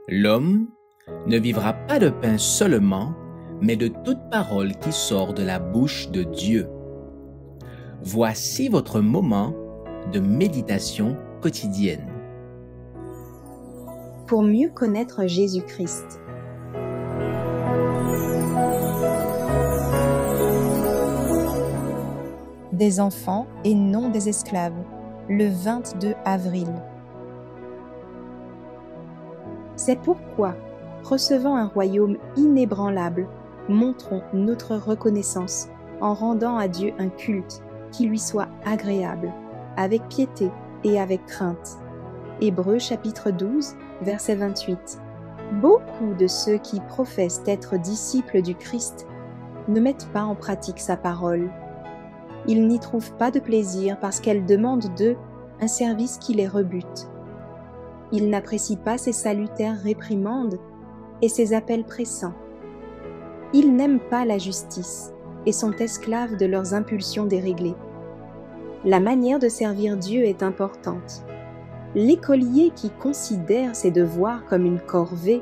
L'homme ne vivra pas de pain seulement, mais de toute parole qui sort de la bouche de Dieu. Voici votre moment de méditation quotidienne. Pour mieux connaître Jésus-Christ. Des enfants et non des esclaves, le 22 avril. C'est pourquoi, recevant un royaume inébranlable, montrons notre reconnaissance en rendant à Dieu un culte qui lui soit agréable, avec piété et avec crainte. Hébreux chapitre 12, verset 28. Beaucoup de ceux qui professent être disciples du Christ ne mettent pas en pratique sa parole. Ils n'y trouvent pas de plaisir parce qu'elle demande d'eux un service qui les rebute. Ils n'apprécient pas ses salutaires réprimandes et ses appels pressants. Ils n'aiment pas la justice et sont esclaves de leurs impulsions déréglées. La manière de servir Dieu est importante. L'écolier qui considère ses devoirs comme une corvée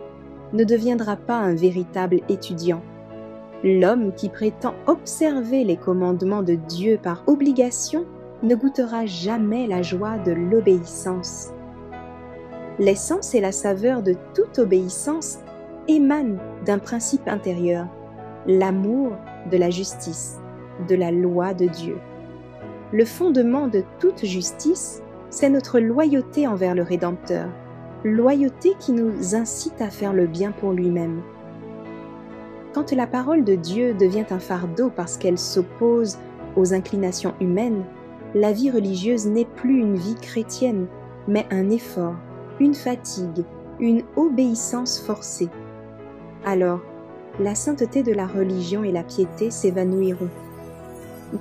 ne deviendra pas un véritable étudiant. L'homme qui prétend observer les commandements de Dieu par obligation ne goûtera jamais la joie de l'obéissance. L'essence et la saveur de toute obéissance émanent d'un principe intérieur, l'amour de la justice, de la loi de Dieu. Le fondement de toute justice, c'est notre loyauté envers le Rédempteur, loyauté qui nous incite à faire le bien pour lui-même. Quand la parole de Dieu devient un fardeau parce qu'elle s'oppose aux inclinations humaines, la vie religieuse n'est plus une vie chrétienne, mais un effort, une fatigue, une obéissance forcée. Alors, la sainteté de la religion et la piété s'évanouiront.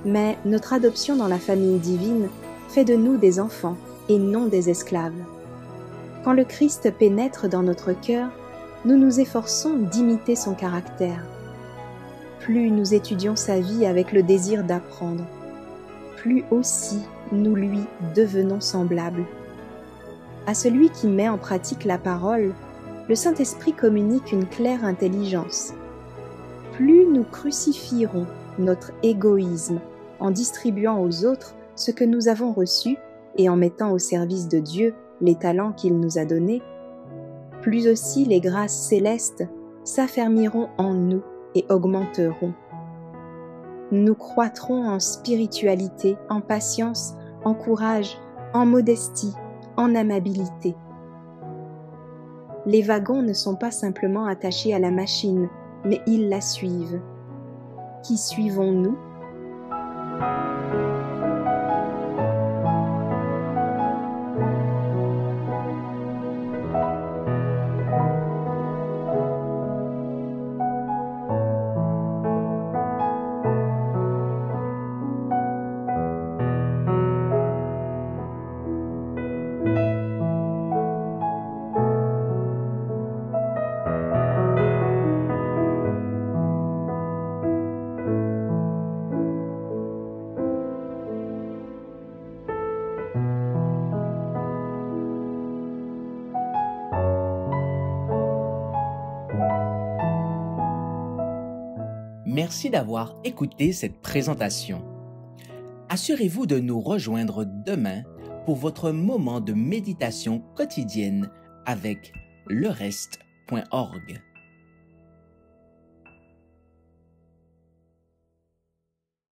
Mais notre adoption dans la famille divine fait de nous des enfants et non des esclaves. Quand le Christ pénètre dans notre cœur, nous nous efforçons d'imiter son caractère. Plus nous étudions sa vie avec le désir d'apprendre, plus aussi nous lui devenons semblables. À celui qui met en pratique la parole, le Saint-Esprit communique une claire intelligence. Plus nous crucifierons notre égoïsme en distribuant aux autres ce que nous avons reçu et en mettant au service de Dieu les talents qu'il nous a donnés, plus aussi les grâces célestes s'affermiront en nous et augmenteront. Nous croîtrons en spiritualité, en patience, en courage, en modestie, en amabilité. Les wagons ne sont pas simplement attachés à la machine, mais ils la suivent. Qui suivons-nous ? Merci d'avoir écouté cette présentation. Assurez-vous de nous rejoindre demain pour votre moment de méditation quotidienne avec lereste.org.